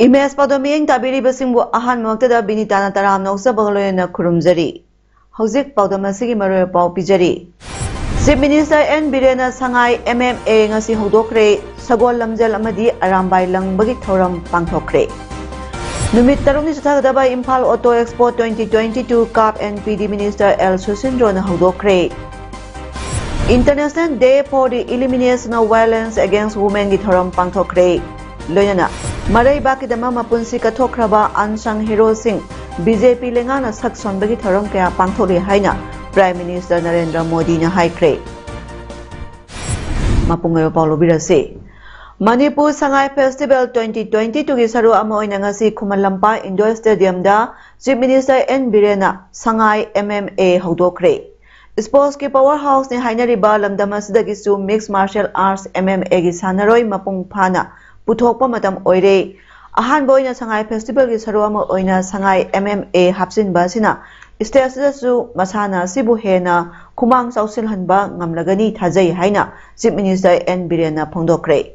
Imes padomiyeng tabiri basingbu ahan maktada binitana taram noksa bangaloyana kurumjari. Hauzik paudam asigi maroy pau pijari. Chief Minister N. Birena Sangai MMA ngasi hodokre sagol lamjal amadi arambai langbagi thoram pangthokre. Numit tarungni suthagadaba Imphal Auto Expo 2022 Cup NPD Minister L. Susindro na hodokre. International Day for the Elimination of Violence Against Women gi thoram pangthokre. Loyana Maray bakidama mapunsi kathokraba unsung heroes sing BJP lengana sakson bagi thoram kaya pangtholi haina Prime Minister Narendra Modi na haikre. Mapungayo Paulo Birase Manipur Sangai Festival 2022 gi saru ama oina ngasi Khumalampa Indoor Stadium da Chief Minister N. Birena Sangai MMA hodokre. Sports ki powerhouse ni hainariba lamdam asidagi su Mixed Martial Arts MMA gi sanaroi mapung phana Puthokpa matam oire ahan boina Sangai Festival gi sarwama oina Sangai MMA hapsin basina stage su masana sibu hena khumang chausil hanba ngamlagani thajai haina Chief Minister N. Birena phongdokre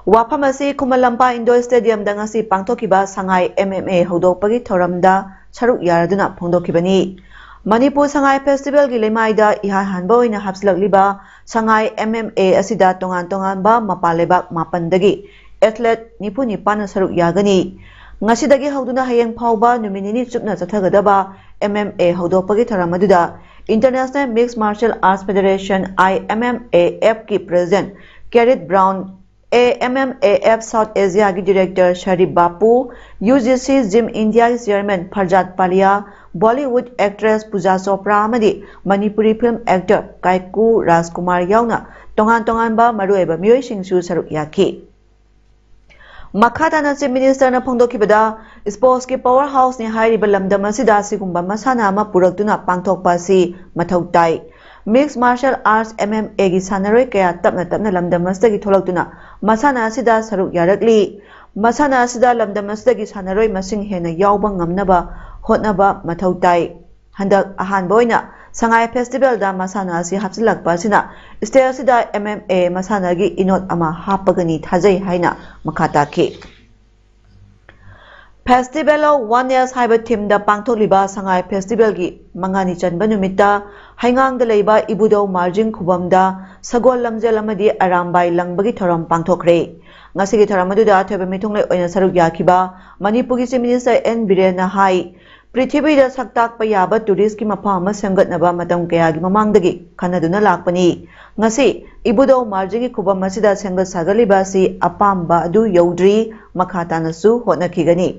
waphamasi Khumalampa Indoor Stadium dangasi pangthokiba Sangai MMA hodokpagi thoramda charuk yaraduna phongdokibani Manipur Sangai Festival gi lemaida iha hanba oina hapsilagliba Sangai MMA asida tongan ba mapalebak mapandagi athlete nipu nipana saruk yagani ngasidagi hauduna hayeng phauba numinini chupna chathagadaba MMA hodopagi tharamadуда International Mixed Martial Arts Federation IMMAF ki president Garrett Brown AMMAF South Asia ki director Sharif Bapu UGC Gym India ki chairman Farjat Palia Bollywood actress Pooja Chopra amadi Manipuri film actor Kaiku Rajkumar yauna tongan ba marueba miyoi singsu saruk yaki Makhatana Chief Minister na phongdokibada sports ki powerhouse ni hairiba lamdam asida sigumba masana ama puraktuna pangthokpa si mathau tai Mixed Martial Arts MMA gi sanaroi kaya tapna lamdam asdagi tholaktuna masana asida saruk yarakli masana asida lamdam asdagi sanaroi masing hena yawba ngamnaba hotnaba mathau tai handak ahan boina Sangai Festival da masana asi hapsilakpa sina stage asida MMA masana gi inot ama hapagani thajai haina makhata ki Festival of 1 years haiba theme da pangtholiba Sangai Festival gi mangani chanba numitta haingang da leiba Ibudau Marjing Khubam da sagol lamjal amadi arambai langbagi thoram pangthokre ngasigi thoramadu da theba mithunglei oina saruk yakiba Manipur Chief Minister N. Birena hai Prithibhi da saktak pa yaba tourist ki mafam ama semgatnaba matam kaya gi mamangdagi khanaduna lakpani ngasi Ibudau Marjing Khubam masida semgat sagaliba si apamba adu yaudri makhatana su hotnakigani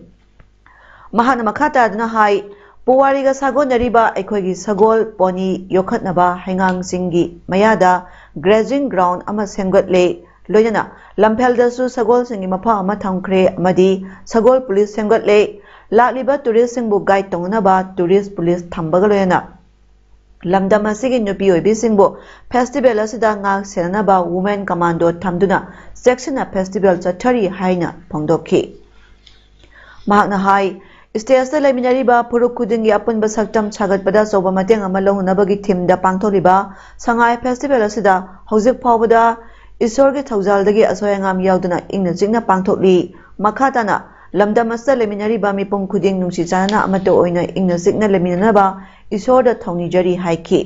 Mahana makhata aduna hai puwari ga sagon nariba aikhoigi sagol poni yokhatnaba haingang singi mayada grazing ground ama semgatle loyana lamphel su sagol singi mafa ama thamkhre amadi sagol police semgatle lakliba tourist singbu guide tongnaba tourist police thambaga loyana lamdam asigi nupi oibi singbu festival asida ngak senanaba women commando thamduna section festival chathari haina phongdokhi mahakna hai Stage da laiminariba puruk khudingi apunba saktam chagatpada soba mateng ama lohunabagi theme da pangtholiba Sangai Festival asida hauzik phawbada isorgi thaujaldagi asoyangam yauduna ingna jingna pangthokli makhatana lamdam asda laiminariba mipum khuding nungsi chanana amato oina ingna jingna laiminanaba isorda thaunijari haiki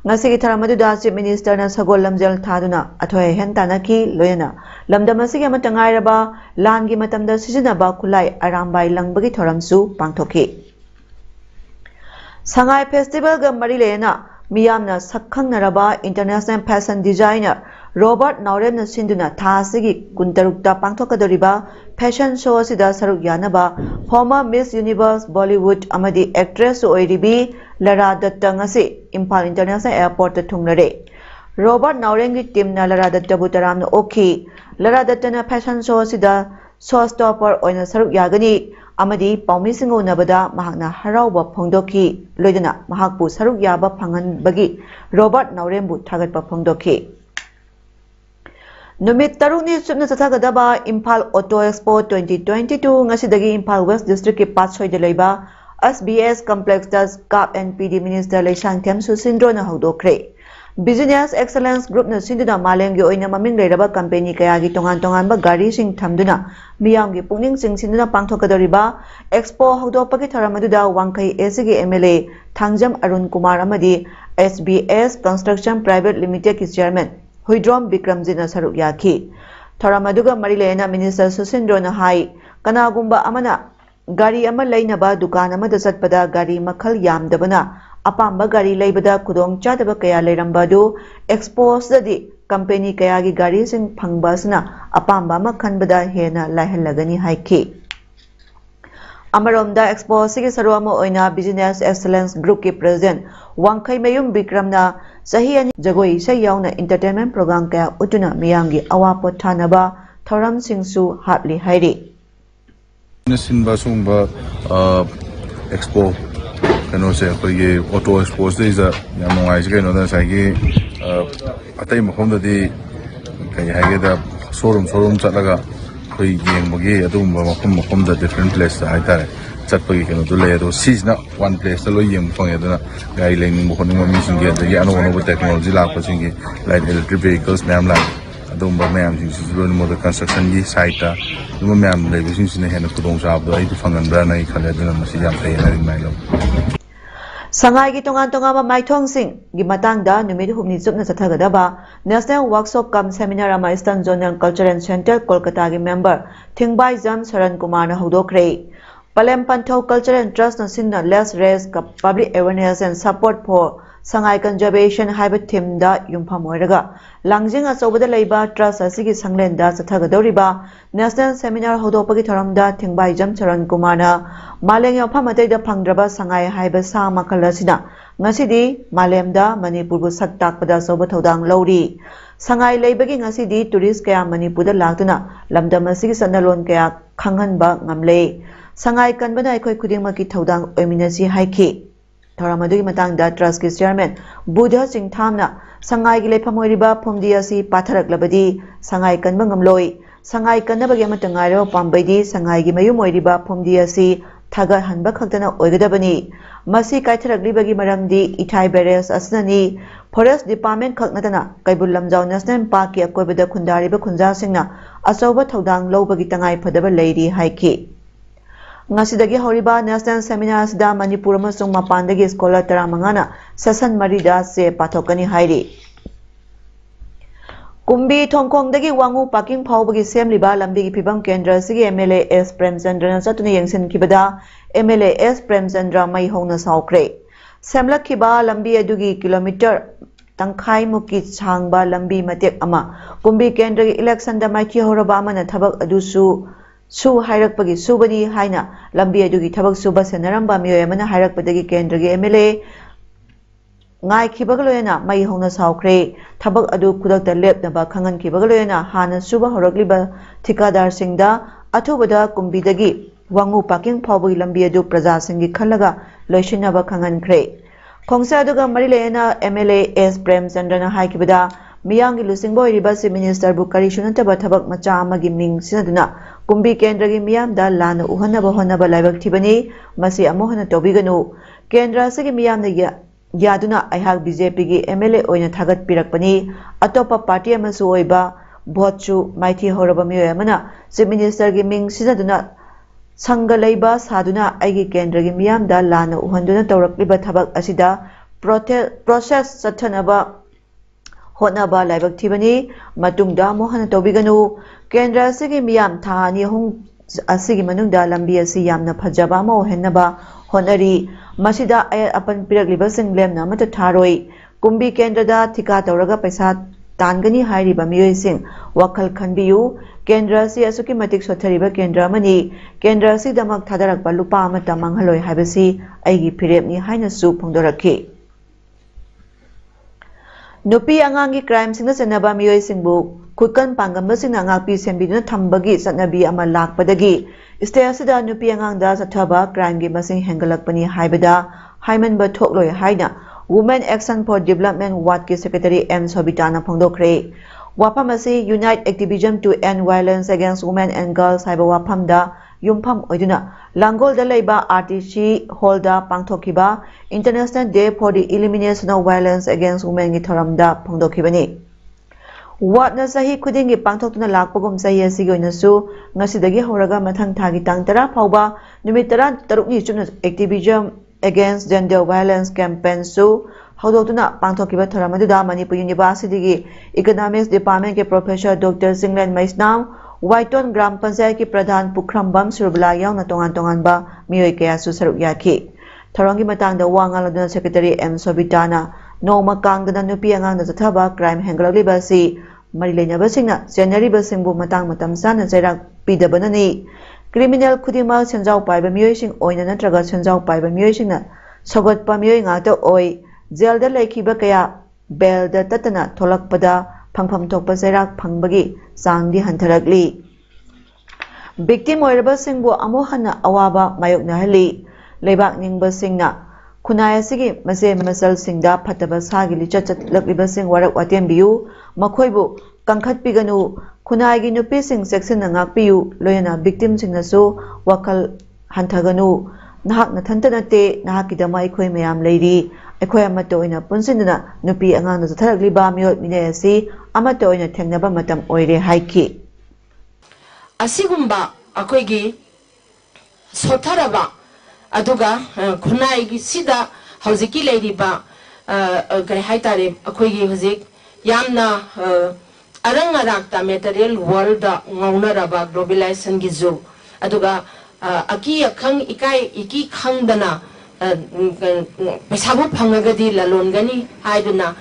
ngasigi tharamadudha Chief Minister na sagol lamjal thaduna athoy hentanaki loyana lamdam asigi amatangairaba langi matamda sijinaba khulai arambai langbagi thoramsu pangthokhi Sangai Festival ga mari lena miyamna sakhangnaraba international fashion designer Robert Nauren na sinduna thasigi kuntarukta pangthokadoriba fashion show asida saruk yanaba former Miss Universe Bollywood amadi actress oiribi Lara Datta ngasi Imphal International Airport ta thungnare Robert Naurengi team na Laradatta Butaram na Oki. Laradatta na fashion show sida showstopper oina saruk yagani. Amadi paumisingo nabada mahakna harauba phongdoki. Loidana mahakpu saruk yaba phangan bagi Robert Naurembu thagatpa phongdoki. Numit taruni subna sathagadaba Imphal Auto Expo 2022 ngasidagi Imphal West District ki Patsoi de leiba SBS Complex das CAP and PD Minister Leishang Them Susindro na hawdokre. Business Excellence Group na sinduna malengi oina maming leiraba company kaya gi tongan ba gari sing thamduna miyam gi pungning sing sinduna pangthokadoriba Expo hawdopagi tharamaduda Wangkai ACG MLA Thangjam Arun Kumar amadi SBS Construction Private Limited ki chairman Huidrom Bikramjina saruk yaki. Tharamaduga marilena Minister Susindro na hai kanagumba amana gari ama lainaba dukan amada satpada gari makhal yamdabana apamba gari laibada kudong chadaba kaya leirambadu expose dadi company kaya gi gari sing phangbasna apamba makhanbada hena laihallagani haiki. Amaromda expose gi sarwama oina Business Excellence Group ki president Wangkai Mayum Bikramna sahi jagoi sayauna entertainment program kaya utuna miyamgi awapo thanaba thoram singsu hapli hairi. Sinba sungba expo kano se akoigi auto expo se is a yam ngai se kano da sai gi atai makhom da di kai haige da showroom chatlaga koi yeng bogi adum makhom da different place ai tare chatpagi kano du le do season one place da lo yeng phang da gai leng mo khoni mi sing ge da ya no technology la ko sing gi like electric vehicles nam la adum ba mayam sing su lo mo da construction gi site ta dum mayam le bi sing sin he na kudong sa abdo ai tu phangan bra nai khale da na si yam thai na mai lo Sangai gi tongan maithong sing gi matangda numit humni chupna chathagadaba National Workshop cum Seminar ama Eastern Zonal Cultural Center Kolkata gi member Thingbai Jam Saran Kumar na hudokre. Palem Pantho Cultural Trust na sinna less race ka public awareness and support for Sangai conservation haiba theme da yumpham oiraga langjing achobada leiba trust asigi sanglen da chathagadoriba National Seminar hodopagi thoramda Thingbai Jam Saran Kumar na maleng yofam atai da phangdraba Sangai haiba sa makalasina ngasidi malemda Manipur bu sak takpada soba thodang lori Sangai leibagi ngasidi tourist kaya Manipur da laktuna lamdam asigi sanalon kaya khanghanba ngamle Sangai kanbana aikoi khudingmaki thodang oiminasi haiki Thoramadui matangda trust ki chairman Buddha Singh Thamna Sangai gi lepham oiriba phumdi asi patharak labadi Sangai kanba ngamloi Sangai kanabagi matangai ro pambaidi Sangai gi mayum oiriba phumdi asi thaga hanba khaktana oigadabani masi kaitharak libagi maramdi Ithai Barracks asnani Forest Department khaknatana Kaibul Lamjau National Park ki akoibada khundariba khunja singna asoba thodang lobagi tangai phadaba leiri haiki Ngasidagi horiba National Seminar da Manipur amasung mapandagi scholar taramangana sasan marida se pathokani hairi Kumbi Thongkongdagi wangu parking phawbagi semliba lambigi phibam kendra sigi MLA S Premchandra na chatuna yengsin kibada MLA S Premchandra mai hongna saukre semlak kiba lambi adugi kilometer tangkhai muki changba lambi matek ama Kumbi kendra gi election da mai ki horaba amana thabak adusu Su hairakpagi subani haina lambi adugi thabak suba senaramba miyoy amana hairakpadagi kendragi MLA ngai khibagaloyana mai hongna saukre thabak adu kudakta lepnaba khangan khibagaloyana hana suba horakliba thikadar singda athubada kumbidagi wangu parking phawbagi lambi adu praja singi khallaga loishinaba khangan khre khongsa aduga marilena MLA S Premchandra na haikibada Miyangi lusingboy ribasi minister bukari shunantaba thabak macha amagi ming sinaduna kumbi kendragi miyam da lana uhanaba honaba laibak thibani masi amohana tobiganu kendra sagi miyamna yaduna aihak BJP gi MLA oina thagat pirakpani atopa party amasu oiba bhotchu maithi horaba miyoy amana chief minister gi ming sinaduna sangga leiba saduna aigi kendragi miyam da lana uhanduna tawrakliba thabak asida process chathanaba Hotnaba laibak thibani matungda mohana tobiganu kendra sigi miyam thani hung asigi manungda lambi asi yamna phajaba ma ohennaba honari masida ayat apan piragliba singlemna mata tharoi kumbi kendra da thika tawraga paisa tangani hairiba miyoi sing wakhal khanbiyu kendra si asuki matik sothariba kendra mani kendra si damak thadarakba lupa amata manghaloi haibasi aigi phirepni haina su phongdorakhi Nupi angangi crime singna senaba miyoi singbu khutkan pangamba singna ngakpi sembiduna thambagi satnabi ama lakpadagi state asida nupi angangda sathaba crime gi masing hengalakpani haibada haimanba thokloi haina Women Action for Development Ward ki Secretary M Sobitana phongdokre wapamasi Unite Activism to End Violence Against Women and Girls haiba wapamda yumpham oiduna Langol da leiba RTC Holda pangthokiba International Day for the Elimination of Violence Against Women gi thoramda phongdokhibani Ward na sahi khudingi pangthoktuna lakpagum sahi asigi oinasu ngasidagi horaga mathang thagi tang 10 phauba numit 13 ni chuna activism against gender violence campaign su haudotuna pangthokiba thoramadu Manipur University gi Economics Department ke Professor Dr. Singlen Maisnam Waiton Gram Panchayat ki Pradhan Pukhrambam Surbala yauna tongan ba miyoi kaya su saruk yaki Tharongi matangda wangaladuna Secretary M Sobitana Noma kangdana nupi angangda zathaba crime hengalakliba si marilena singna January singbu matang matam sana jairak pidabanani criminal khudima senjau paiba miyoi sing oina natraga senjau paiba miyoi singna sogot pa miyoi ngata oi jail da laikhiba kaya bail da tatana tholakpada phangpham thokpa jairak phangbagi sangdi hantharakli victim oiraba singbu amohana awaba mayokna hali leibak ningba singna khunai asigi mase masal singda phataba sagi lichat lakliba sing warak watem biu makhoibu kangkhat piganu khunai gi nupi sing section na ngak piu loyana victim sing na so wakal hanthaganu nahak na thantana te nahak ki dama ikhoi mayam leiri ikhoi amato oina punsinna nupi angang na thatharakliba miyot mine asi amato oina thengnaba matam oire haiki asigumba akoi gi sotharaba aduga khunai gi sida hojiki leiriba gare haitare akoi gi hojik yamna arang arakta material world da ngaunaraba globalization gi zu aduga aki akhang ikai iki khangdana pesabu phangagadi lalongani haiduna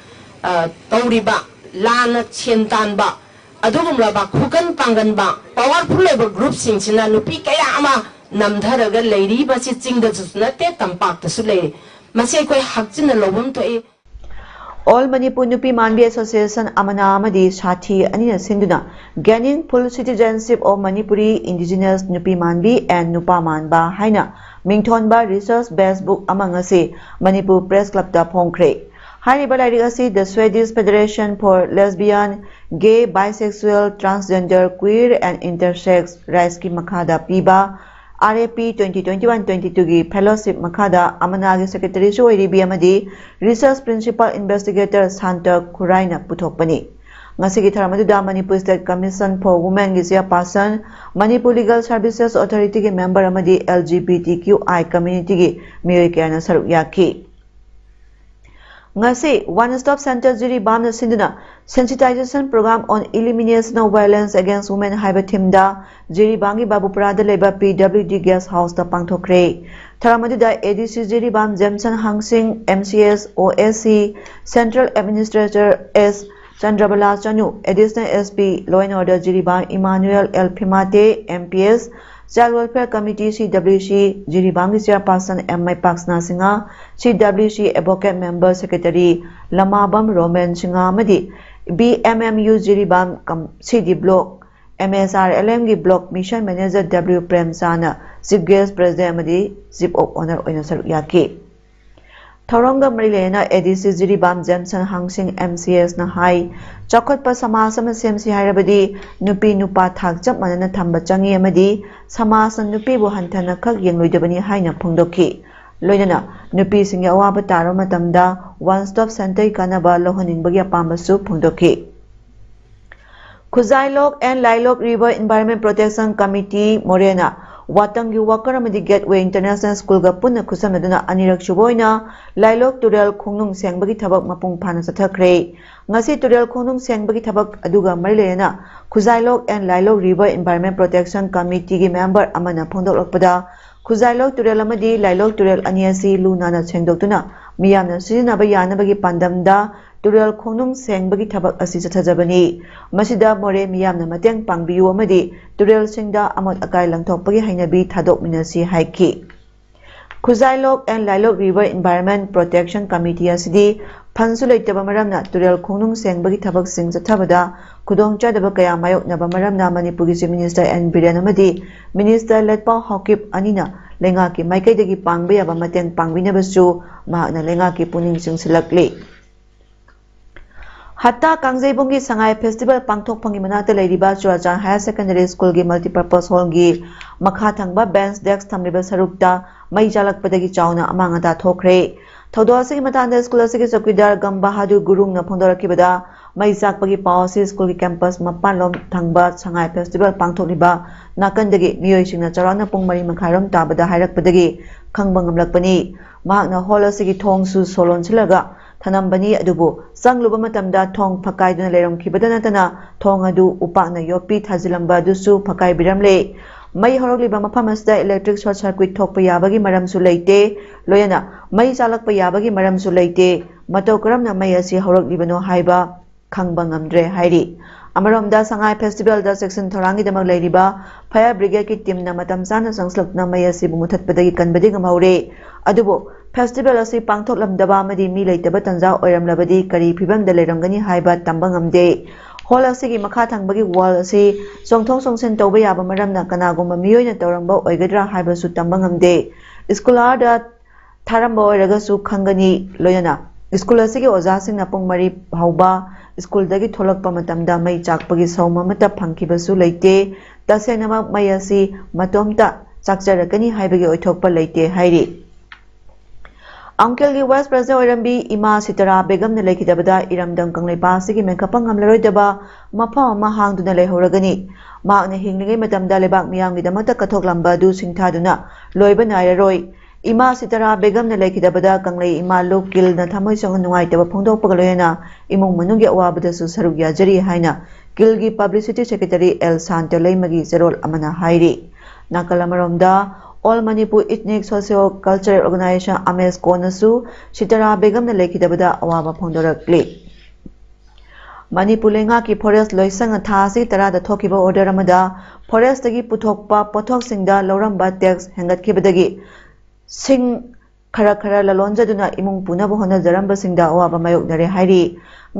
tauriba lana chentanba adugumra ba khukan panganba powerful level group singsina nupi kaya ama namdharaga leiri ba chi chingda chusna te tampak ta su leiri mase koi hakchina lobum to e All Manipur Nupi Manbi Association Amana Amadi Sathi Anina Sinduna Gaining Full Citizenship of Manipuri Indigenous Nupi Manbi and Nupa Manba Haina Mingthonba Research Based Book Among Us Manipur Press Club da Phongkre Hariba Lairigasi the Swedish Federation for Lesbian, Gay, Bisexual, Transgender, Queer and Intersex Rights ki Makhada Piba RAP 2021-22 gi Fellowship Makhada Amanagi Secretary Soiribi Amadi Research Principal Investigator Santa Kuraina Puthokpani Ngasigi Tharamadu Manipur State Commission for Women gi Chairperson Manipur Legal Services Authority gi member Amadi LGBTQI community gi miyoi kayana saruk yaki Ngasi One Stop Center Jiri Bamna Sinduna Sensitization Program on Elimination of Violence Against Women haiba thimda Jiri Bangi Babupurada leba PWD Guest House da pangthokre Tharamadu da ADC Jiri Bam Jameson Hangsing MCS OSC Central Administrator S Chandrabala Chanu Additional SP Law and Order Jiri Bam Emmanuel L Phimate MPS Child Welfare Committee CWC Jiribangi Chairperson M.I. Paksna Singha CWC Advocate Member Secretary Lamabam Roman Singha Madi BMMU Jiribam CD Block MSRLM gi Block Mission Manager W Prem Sana Chief Guest President Madi Chief of Honor Oinasar Yaki Tharonga Marilena ADC Jiribam Jameson Hangsing MCS na hai Chakotpa Samasama CMC Hairabadi Nupi Nupa Thak Chap Manana Thamba Changi Amadi Samasan Nupi bu hantana khak yengloidabani haina phongdokhi loinana nupi singya awaba taro matamda one stop center kanaba lohaningbagi apamasu phongdokhi Khuzailok and Lailok River Environment Protection Committee Morena Watangi Wakar Amadi Gateway International School ga punna khusamaduna anirak shuboina Lailok Tural Khongnung Sengbagi thabak mapung phana sathakre ngasi Tural Khongnung Sengbagi thabak aduga marilena Khuzailok and Lailok River Environment Protection Committee gi member amana phongdoklakpada Khuzailok Tural amadi Lailok Tural aniasi lunana sengdoktuna miyamna sijinaba yanabagi pandamda Tural Khongnung Sengbagi thabak asi sathajabani masida more miyamna mateng pangbiyu amadi Tural singda amot akai langthokpagi hainabi thadokminasi haiki Khuzailok and Lailok River Environment Protection Committee asidi ꯐꯟꯁꯨ ꯂꯩꯇꯕ ꯃꯔꯝꯅ ꯇꯨꯔꯦꯜ ꯈꯣꯡꯅꯨꯡ ꯁꯦꯡꯕꯒꯤ ꯊꯕꯛꯁꯤꯡ ꯆꯠꯊꯕꯗ ꯈꯨꯗꯣꯡꯆꯥꯗꯕ ꯀꯌꯥ ꯃꯥꯌꯣꯛꯅꯕ ꯃꯔꯝꯅ ꯃꯅꯤꯄꯨꯔꯒꯤ chief minister N Biren ꯑꯃꯗꯤ minister ꯂꯦꯠꯄꯥꯎ Haokip ꯑꯅꯤꯅ ꯂꯩꯉꯥꯛꯀꯤ ꯃꯥꯏꯀꯩꯗꯒꯤ ꯄꯥꯡꯕ ꯌꯥꯕ ꯃꯇꯦꯡ ꯄꯥꯡꯕꯤꯅꯕꯁꯨ ꯃꯍꯥꯛꯅ ꯂꯩꯉꯥꯛꯀꯤ ꯄꯨꯛꯅꯤꯡ ꯆꯤꯡꯁꯤꯜꯂꯛꯂꯤ꯫ ꯍꯠꯇꯥ ꯀꯥꯡꯖꯩꯕꯨꯡꯒꯤ ꯁꯉꯥꯏ ꯐꯦꯁꯇꯤꯚꯦꯜ ꯄꯥꯡꯊꯣꯛꯐꯝꯒꯤ ꯃꯅꯥꯛꯇ ꯂꯩꯔꯤꯕ ꯆꯨꯔꯥꯆꯥꯟ ꯍꯥꯌꯔ ꯁꯦꯀꯦꯟꯗꯔꯤ ꯁ꯭ꯀꯨꯜꯒꯤ ꯃꯜꯇꯤꯄꯔꯄꯁ ꯍꯣꯜꯒꯤ ꯃꯈꯥ ꯊꯪꯕ ꯕꯦꯟꯆ ꯗꯦꯛꯁ ꯊꯝꯂꯤꯕ ꯁꯔꯨꯛꯇ ꯃꯩ ꯆꯥꯛꯂꯛꯄꯗꯒꯤ ꯆꯥꯎꯅ ꯑꯃꯥꯡ ꯑꯇꯥ ꯊꯣꯛꯈ꯭ꯔꯦ꯫ ꯊꯧꯗꯣꯛ ꯑꯁꯤꯒꯤ ꯃꯇꯥꯡꯗ ꯁ꯭ꯀꯨꯜ ꯑꯁꯤꯒꯤ ꯆꯧꯀꯤꯗꯥꯔ ꯒꯝ ꯕꯍꯥꯗꯨꯔ ꯒꯨꯔꯨꯡꯅ ꯐꯣꯡꯗꯣꯔꯛꯈꯤꯕꯗ ꯃꯩ ꯆꯥꯛꯄꯒꯤ ꯄꯥꯎ ꯑꯁꯤ ꯁ꯭ꯀꯨꯜꯒꯤ ꯀꯦꯝꯄꯁ ꯃꯄꯥꯟꯂꯣꯝ ꯊꯪꯕ ꯁꯉꯥꯏ ꯐꯦꯁꯇꯤꯚꯦꯜ ꯄꯥꯡꯊꯣꯛꯂꯤꯕ ꯅꯥꯀꯟꯗꯒꯤ ꯃꯤꯑꯣꯏꯁꯤꯡꯅ ꯆꯥꯎꯔꯥꯛꯅ ꯄꯨꯡ 4:30 ꯇꯥꯕꯗ ꯍꯥꯏꯔꯛꯄꯗꯒꯤ ꯈꯪꯕ ꯉꯝꯂꯛꯄꯅꯤ꯫ ꯃꯍꯥꯛꯅ ꯍꯣꯜ ꯑꯁꯤꯒꯤ ꯊꯣꯡꯁꯨ ꯁꯣ ꯂꯣꯟꯁꯤꯜꯂꯒ ꯊꯅꯝꯕꯅꯤ ꯑꯗꯨꯕꯨ ꯆꯪꯂꯨꯕ ꯃꯇꯝꯗ ꯊꯣꯡ ꯐꯛꯀꯥꯏꯗꯨꯅ ꯂꯩꯔꯝꯈꯤꯕꯗ ꯅꯠꯇꯅ ꯊꯣꯡ ꯑꯗꯨ ꯎꯄꯥꯛꯅ ꯌꯣꯠꯄꯤ ꯊꯥꯖꯤꯜꯂꯝꯕ ꯑꯗꯨꯁꯨ ꯐꯛꯀꯥꯏꯕꯤꯔꯝꯂꯦ꯫ ꯃꯩ ꯍꯧꯔꯛꯂꯤꯕ ꯃꯐꯝ ꯑꯁꯤꯗ ꯏꯂꯦꯛꯇ꯭ꯔꯤꯛ ꯁꯣꯔꯠ ꯁꯔꯀ꯭ꯌꯨꯠ ꯊꯣꯛꯄ ꯌꯥꯕꯒꯤ ꯃꯔꯝꯁꯨ ꯂꯩꯇꯦ, ꯂꯣꯏꯅꯅ ꯃꯩ ꯆꯥꯛꯂꯛꯄ ꯌꯥꯕꯒꯤ ꯃꯔꯝꯁꯨ ꯂꯩꯇꯦ꯫ ꯃꯇꯧ ꯀꯔꯝꯅ ꯃꯩ ꯑꯁꯤ ꯍꯧꯔꯛꯂꯤꯕꯅꯣ ꯍꯥꯏꯕ ꯈꯪꯕ ꯉꯝꯗ꯭ꯔꯦ ꯍꯥꯏꯔꯤ꯫ ꯑꯃꯔꯣꯝꯗ ꯁꯉꯥꯏ ꯐꯦꯁꯇꯤꯚꯦꯜꯗ ꯆꯦꯛꯁꯤꯟ ꯊꯧꯔꯥꯡꯒꯤꯗꯃꯛ ꯂꯩꯔꯤꯕ ꯐꯥꯌꯔ ꯕ꯭ꯔꯤꯒꯦꯗꯀꯤ ꯇꯤꯝꯅ ꯃꯇꯝ ꯆꯥꯅ ꯆꯪꯁꯤꯜꯂꯛꯇꯨꯅ ꯃꯩ ꯑꯁꯤꯕꯨ ꯃꯨꯊꯠꯄꯗꯒꯤ ꯀꯟꯕꯗꯤ ꯉꯝꯍꯧꯔꯦ꯫ ꯑꯗꯨꯕꯨ ꯐꯦꯁꯇꯤꯚꯦꯜ ꯑꯁꯤ ꯄꯥꯡꯊꯣꯛꯂꯝꯗꯕ ꯑꯃꯗꯤ ꯃꯤ ꯂꯩꯇꯕ ꯇꯟꯖꯥ ꯑꯣꯏꯔꯝꯂꯕꯗꯤ ꯀꯔꯤ ꯐꯤꯚꯝꯗ ꯂꯩꯔꯝꯒꯅꯤ ꯍꯥꯏꯕ ꯇꯝꯕ ꯉꯝꯗꯦ꯫ ꯍꯣꯜ ꯑꯁꯤꯒꯤ ꯃꯈꯥ ꯊꯪꯕꯒꯤ ꯋꯥꯜ ꯑꯁꯤ ꯆꯣꯡꯊꯣꯛ ꯆꯣꯡꯁꯤꯟ ꯇꯧꯕ ꯌꯥꯕ ꯃꯔꯝꯅ ꯀꯅꯥꯒꯨꯝꯕ ꯃꯤꯑꯣꯏꯅ ꯇꯧꯔꯝꯕ ꯑꯣꯏꯒꯗ꯭ꯔꯥ ꯍꯥꯏꯕꯁꯨ ꯇꯝꯕ ꯉꯝꯗꯦ꯫ ꯁ꯭ꯀꯨꯜ ꯑꯥꯔꯗ ꯊꯥꯔꯝꯕ ꯑꯣꯏꯔꯒꯁꯨ ꯈꯪꯒꯅꯤ, ꯂꯣꯏꯅꯅ ꯁ꯭ꯀꯨꯜ ꯑꯁꯤꯒꯤ ꯑꯣꯖꯥꯁꯤꯡꯅ ꯄꯨꯡ 4 ꯐꯥꯎꯕ ꯁ꯭ꯀꯨꯜꯗꯒꯤ ꯊꯣꯛꯂꯛꯄ ꯃꯇꯝꯗ ꯃꯩ ꯆꯥꯛꯄꯒꯤ ꯁꯧꯝ ꯑꯃꯠꯇ ꯐꯪꯈꯤꯕꯁꯨ ꯂꯩꯇꯦ꯫ ꯇꯁꯦꯡꯅꯃꯛ ꯃꯩ ꯑꯁꯤ ꯃꯇꯣꯝꯇ ꯆꯥꯛꯆꯔꯛꯀꯅꯤ ꯍꯥꯏꯕꯒꯤ ꯑꯣꯏꯊꯣꯛꯄ ꯂꯩꯇꯦ ꯍꯥꯏꯔꯤ꯫ ꯑꯪꯀꯦꯜꯒꯤ ꯋꯥꯏꯁ ꯄ꯭ꯔꯦꯁꯤꯗꯦꯟꯠ ꯑꯣꯏꯔꯝꯕꯤ ꯏꯃꯥ ꯁꯤꯇꯥꯔꯥ ꯕꯦꯒꯝꯅ ꯂꯩꯈꯤꯗꯕꯗ ꯏꯔꯝꯗꯝ ꯀꯪꯂꯩꯄꯥꯛ ꯑꯁꯤꯒꯤ ꯃꯦꯟꯈꯠꯄ ꯉꯝꯂꯔꯣꯏꯗꯕ ꯃꯐꯝ ꯑꯃ ꯍꯥꯡꯗꯨꯅ ꯂꯩꯍꯧꯔꯒꯅꯤ꯫ ꯃꯍꯥꯛꯅ ꯍꯤꯡꯂꯤꯉꯩ ꯃꯇꯝꯗ ꯂꯩꯕꯥꯛ ꯃꯤꯌꯥꯝꯒꯤꯗꯃꯛꯇ ꯀꯠꯊꯣꯛꯂꯝꯕ ꯑꯗꯨ ꯁꯤꯡꯊꯥꯗꯨꯅ ꯂꯣꯏꯕ ꯅꯥꯏꯔꯔꯣꯏ꯫ ꯏꯃꯥ ꯁꯤꯇꯥꯔꯥ ꯕꯦꯒꯝꯅ ꯂꯩꯈꯤꯗꯕꯗ ꯀꯪꯂꯩ ꯏꯃꯥ ꯂꯨꯞ ꯀꯤꯜꯅ ꯊꯃꯣꯏ ꯁꯣꯛꯅ ꯅꯨꯡꯉꯥꯏꯇꯕ ꯐꯣꯡꯗꯣꯛꯄꯒ ꯂꯣꯏꯅꯅ ꯏꯃꯨꯡ ꯃꯅꯨꯡꯒꯤ ꯑꯋꯥꯕꯗꯁꯨ ꯁꯔꯨꯛ ꯌꯥꯖꯔꯤ ꯍꯥꯏꯅ ꯀꯤꯜꯒꯤ ꯄꯕ꯭ꯂꯤꯁꯤꯇꯤ ꯁꯦꯀ꯭ꯔꯦꯇꯔꯤ ꯑꯦꯜ ꯁꯥꯟꯇꯂꯩꯃꯒꯤ ꯆꯦꯔꯣꯜ ꯑꯃꯅ ꯍꯥꯏꯔꯤ꯫ ꯅꯥꯀꯜ ꯑꯃꯔꯣꯝꯗ all Manipur ethnic socio cultural organization ꯑꯃꯦꯁꯀꯣꯅꯁꯨ ꯁꯤꯇꯥꯔꯥ ꯕꯦꯒꯝꯅ ꯂꯩꯈꯤꯗꯕꯗ ꯑꯋꯥꯕ ꯐꯣꯡꯗꯣꯔꯛꯂꯤ꯫ ꯃꯅꯤꯄꯨꯔ ꯂꯩꯉꯥꯛꯀꯤ ꯐꯣꯔꯦꯁꯠ ꯂꯣꯏꯁꯪꯅ ꯊꯥ ꯑꯁꯤꯒꯤ 10ꯗ ꯊꯣꯛꯈꯤꯕ ꯑꯣꯔꯗꯔ ꯑꯃꯗ ꯐꯣꯔꯦꯁꯠꯇꯒꯤ ꯄꯨꯊꯣꯛꯄ ꯄꯣꯠꯊꯣꯛꯁꯤꯡꯗ ꯂꯧꯔꯝꯕ ꯇꯦꯛꯁ ꯍꯦꯟꯒꯠꯈꯤꯕꯗꯒꯤ ꯁꯤꯡ ꯈꯔ ꯂꯂꯣꯟꯖꯗꯨꯅ ꯏꯃꯨꯡ ꯄꯨꯅꯕ ꯍꯣꯠꯅꯖꯔꯝꯕꯁꯤꯡꯗ ꯑꯋꯥꯕ ꯃꯥꯌꯣꯛꯅꯔꯦ ꯍꯥꯏꯔꯤ꯫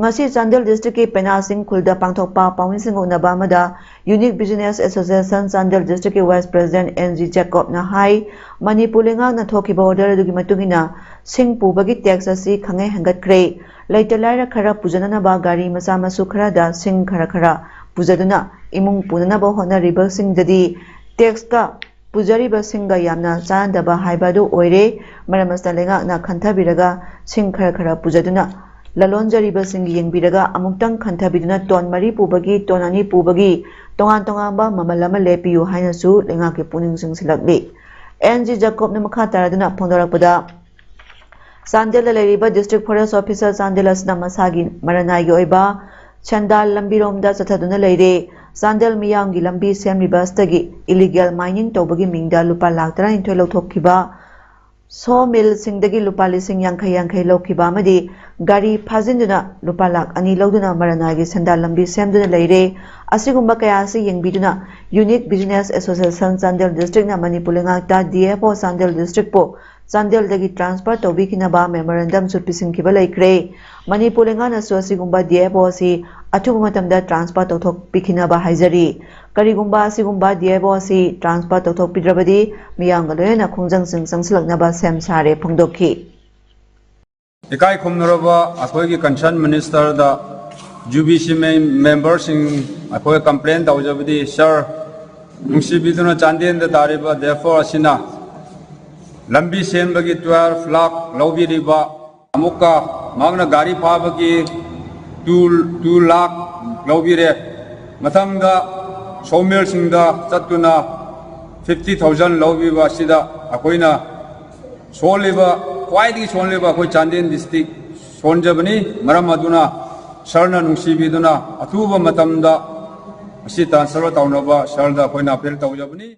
ꯉꯁꯤ ꯆꯥꯟꯗꯦꯜ ꯗꯤꯁꯇ꯭ꯔꯤꯛꯀꯤ ꯄꯦꯅꯥꯁꯤꯡ ꯈꯨꯜꯗ ꯄꯥꯡꯊꯣꯛꯄ ꯄꯥꯎꯃꯤꯁꯤꯡ ꯎꯅꯕ ꯑꯃꯗ ꯌꯨꯅꯤꯛ ꯕꯤꯖꯤꯅꯦꯁ ꯑꯦꯁꯣꯁꯤꯌꯦꯁꯟ ꯆꯥꯟꯗꯦꯜ ꯗꯤꯁꯇ꯭ꯔꯤꯛꯀꯤ ꯋꯥꯏꯁ ꯄ꯭ꯔꯦꯁꯤꯗꯦꯟꯠ ꯑꯦꯟ.ꯖꯤ. ꯖꯦꯀꯣꯕꯅ ꯍꯥꯏ ꯃꯅꯤꯄꯨꯔ ꯂꯩꯉꯥꯛꯅ ꯊꯣꯛꯈꯤꯕ ꯑꯣꯔꯗꯔ ꯑꯗꯨꯒꯤ ꯃꯇꯨꯡꯏꯟꯅ ꯁꯤꯡ ꯄꯨꯕꯒꯤ ꯇꯦꯛꯁ ꯑꯁꯤ ꯈꯪꯍꯦ ꯍꯦꯟꯒꯠꯈ꯭ꯔꯦ꯫ ꯂꯩꯇ ꯂꯥꯏꯔ ꯈꯔ ꯄꯨꯖꯅꯅꯕ ꯒꯥꯔꯤ ꯃꯆꯥ ꯃꯁꯨ ꯈꯔꯗ ꯁꯤꯡ ꯈꯔ ꯄꯨꯖꯗꯨꯅ ꯏꯃꯨꯡ ꯄꯨꯅꯅꯕ ꯍꯣꯠꯅꯔꯤꯕꯁꯤꯡꯗꯗꯤ ꯇꯦꯛꯁꯀ ꯄꯨꯖꯔꯤꯕꯁꯤꯡꯒ ꯌꯥꯝꯅ ꯆꯥꯟꯅꯗꯕ ꯍꯥꯏꯕ ꯑꯗꯨ ꯑꯣꯏꯔꯦ꯫ ꯃꯔꯝ ꯑꯁꯤꯅ ꯂꯩꯉꯥꯛꯅ ꯈꯟꯊꯕꯤꯔꯒ ꯁꯤꯡ ꯈꯔ ꯄꯨꯖꯗꯨꯅ ꯂꯂꯣꯟꯖꯔꯤꯕꯁꯤꯡꯒꯤ ꯌꯦꯡꯕꯤꯔꯒ ꯑꯃꯨꯛꯇꯪ ꯈꯟꯊꯕꯤꯗꯨꯅ ꯇꯣꯟ 4 ꯄꯨꯕꯒꯤ ꯇꯣꯟ 2 ꯄꯨꯕꯒꯤ ꯇꯣꯉꯥꯟ ꯇꯣꯉꯥꯟꯕ ꯃꯃꯜ ꯑꯃ ꯂꯦꯞꯄꯤꯌꯨ ꯍꯥꯏꯅꯁꯨ ꯂꯩꯉꯥꯛꯀꯤ ꯄꯨꯛꯅꯤꯡ ꯆꯤꯡꯁꯤꯜꯂꯛꯂꯤ꯫ ꯑꯦꯟ.ꯖꯤ. ꯖꯦꯀꯣꯕꯅ ꯃꯈꯥ ꯇꯥꯔꯗꯨꯅ ꯐꯣꯡꯗꯣꯔꯛꯄꯗ ꯆꯥꯟꯗꯦꯜꯗ ꯂꯩꯔꯤꯕ ꯗꯤꯁꯇ꯭ꯔꯤꯛ ꯐꯣꯔꯦꯁꯠ ꯑꯣꯐꯤꯁꯔ ꯆꯥꯟꯗꯦꯜ ꯑꯁꯤꯅ ꯃꯁꯥꯒꯤ ꯃꯔꯅꯥꯏꯒꯤ ꯑꯣꯏꯕ ꯁꯦꯟꯗꯥꯜ ꯂꯝꯕꯤꯔꯣꯝꯗ ꯆꯠꯊꯗꯨꯅ ꯂꯩꯔꯦ꯫ ꯆꯥꯟꯗꯦꯜ ꯃꯤꯌꯥꯝꯒꯤ ꯂꯝꯕꯤ ꯁꯦꯝꯂꯤꯕ ꯑꯁꯤꯗꯒꯤ ꯏꯂꯤꯒꯦꯜ ꯃꯥꯏꯅꯤꯡ ꯇꯧꯕꯒꯤ ꯃꯤꯡꯗ ꯂꯨꯄꯥ ꯂꯥꯈ 12 ꯂꯧꯊꯣꯛꯈꯤꯕ, ꯁꯣ ꯃꯤꯜꯁꯤꯡꯗꯒꯤ ꯂꯨꯄꯥ 50,000 ꯂꯧꯈꯤꯕ ꯑꯃꯗꯤ ꯒꯥꯔꯤ ꯐꯥꯖꯤꯟꯗꯨꯅ ꯂꯨꯄꯥ ꯂꯥꯈ 2 ꯂꯧꯗꯨꯅ ꯃꯔꯅꯥꯏꯒꯤ ꯁꯦꯟꯗꯥꯜ ꯂꯝꯕꯤ ꯁꯦꯝꯗꯨꯅ ꯂꯩꯔꯦ꯫ ꯑꯁꯤꯒꯨꯝꯕ ꯀꯌꯥ ꯑꯁꯤ ꯌꯦꯡꯕꯤꯗꯨꯅ ꯌꯨꯅꯤꯛ ꯕꯤꯖꯤꯅꯦꯁ ꯑꯦꯁꯣꯁꯤꯌꯦꯁꯟ ꯆꯥꯟꯗꯦꯜ ꯗꯤꯁꯇ꯭ꯔꯤꯛꯅ ꯃꯅꯤꯄꯨꯔ ꯂꯩꯉꯥꯛꯇ ꯗꯤ.ꯑꯦꯐ.ꯑꯣ ꯆꯥꯟꯗꯦꯜ ꯗꯤꯁꯇ꯭ꯔꯤꯛꯄꯨ ꯆꯥꯟꯗꯦꯜꯗꯒꯤ ꯇ꯭ꯔꯥꯟꯁꯐꯔ ꯇꯧꯕꯤꯈꯤꯅꯕ ꯃꯦꯃꯣꯔꯦꯟꯗꯝꯁꯨ ꯄꯤꯁꯤꯟꯈꯤꯕ ꯂꯩꯈ꯭ꯔꯦ꯫ ꯃꯅꯤꯄꯨꯔ ꯂꯩꯉꯥꯛꯅꯁꯨ ꯑꯁꯤꯒꯨꯝꯕ ꯗꯤ.ꯑꯦꯐ.ꯑꯣ ꯑꯁꯤ ꯑꯊꯨꯕ ꯃꯇꯝꯗ ꯇ꯭ꯔꯥꯟꯁꯐꯔ ꯇꯧꯊꯣꯛꯄꯤꯈꯤꯅꯕ ꯍꯥꯏꯖꯔꯤ꯫ ꯀꯔꯤꯒꯨꯝꯕ ꯑꯁꯤꯒꯨꯝꯕ ꯗꯤ.ꯑꯦꯐ.ꯑꯣ ꯑꯁꯤ ꯇ꯭ꯔꯥꯟꯁꯐꯔ ꯇꯧꯊꯣꯛꯄꯤꯗ꯭ꯔꯕꯗꯤ ꯃꯤꯌꯥꯝꯒ ꯂꯣꯏꯅꯅ ꯈꯣꯡꯖꯪꯁꯤꯡ ꯆꯪꯁꯤꯜꯂꯛꯅꯕ ꯁꯦꯝ ꯁꯥꯔꯦ ꯐꯣꯡꯗꯣꯛꯈꯤ꯫ इकाई खुमनरबा अखोई कंसर्न मिनिस्टर दा जुबीसी मेंबरसिंग अखोई कंप्लेन तौजबदी सर नुंसीबीदुना चांदेन दा तारिबा देफोर असिना लंबी सेनबगी 12 लाख लौबीरिबा अमुका मागना गाड़ी फाबगी 2 लाख लौबीरे मथंगदा सोमेल सिंगदा चतुना 50,000 लौबीबा सिदा अखोइना सोलेबा ख्वाइदगी सोलेबा अखोई चांदेन डिस्ट्रिक्ट सोनजबनी मरम अदुना सरना नुंसीबीदुना अथुबा मतमदा असी ट्रांसफर तौनबा सरदा अखोइना अपील तौजबनी।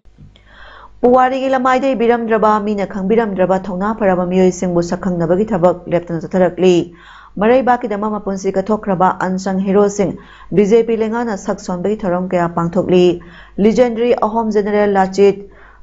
पुवारीगी लमाइदे बिरमद्रबा मीना खंबिरमद्रबा थौना फरबा मियोइसिंगबु सखंगनबगी थबक लेप्तन चथरकली। मरैबाकीदमा मपुंसी कथोखरबा अनसंग हीरोसिंग बीजेपी लेंगाना सक सोनबगी थौरम कया पांथोकली। Legendary Ahom general Lachit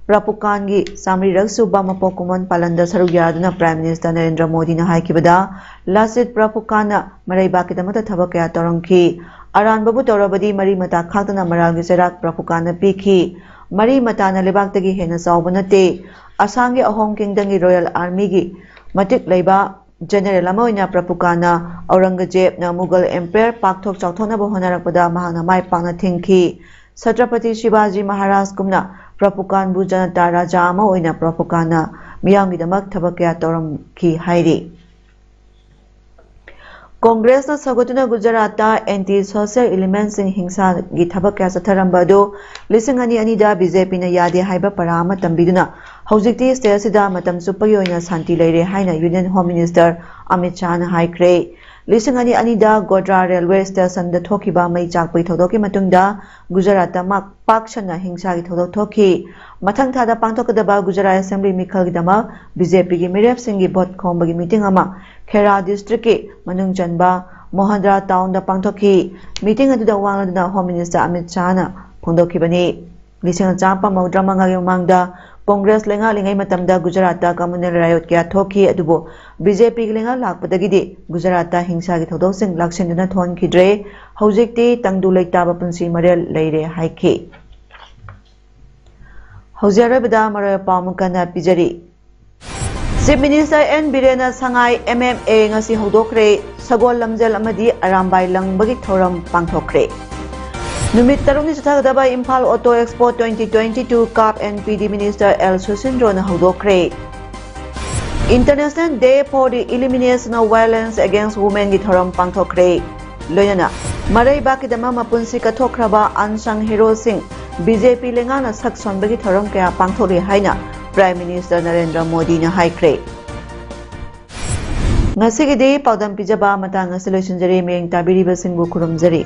Prapukangi Samrirak Suba Mapokuman Palanda Saruyaduna Prime Minister Narendra Modi na haikibada Lasit Prapukana Maraibakidamata Tabakaya Torongki Aran Babu Torabadi Mari Mata Khatana Maral Giserak Prapukana Piki Mari Mata na Lebaktagi Hena Saubanate Asangi Ahom Kingdangi Royal Army gi Matik Laiba General Amoina Prapukana Aurangzeb na Mughal Emperor Pakthok Chauthona Bohanarakpada Mahana Mai Pakna Thingki Chhatrapati Shivaji Maharaj Kumna Prapukan bu Janata Raja ama oina Prapukana Miyanggidamak Thabakya Toramki hairi Congress na sagotuna Gujarata anti-social elements in hingsa gi thabakya satharambado lisingani anida BJP na yade haiba parama tambiduna haujikti state sida matam supagi oina santi leire haina Union Home Minister Amit Shah na haikre lisingani anida Godra Railway Station da thokiba mai chakpai thodoki matungda Gujarata mak pakshana hingsa gi thodok thoki mathang thada pangthokadaba Gujarat Assembly mikhal gidama BJP gi mirep singi vote khombagi meeting ama Khera district ki manung chanba Mohandra town da pangthoki meeting aduda wangladuna Home Minister Amit Shah na phondokhibani lising champa maudra mangagi mangda Congress lenga lingai matamda Gujarata communal riot kya thoki adubo BJP gi lenga lakpadagidi Gujarata hingsa gi thodok sing laksinduna thon khidre haujikti tangdu leitaba punsi marel leire haiki haujarabada mara pamukana pijari Chief Minister N. Birena Sangai MMA ngasi hodokre Sagol Lamjal amadi Arambai Langbagi Thoram pangthokre Numit taruni chathagadaba Imphal Auto Expo 2022 Cup NPD Minister L. Susindro na hodokre International Day for the Elimination of Violence Against Women gi thoram pangthokre Loyana Marai bakidama mapunsi kathokraba unsung hero sing BJP lengana sakson bagi thoram kaya pangthori haina Prime Minister Narendra Modi na haikre Ngasigidi paudam pijaba matang asiloisunjari meng tabiri basingbu kurumjari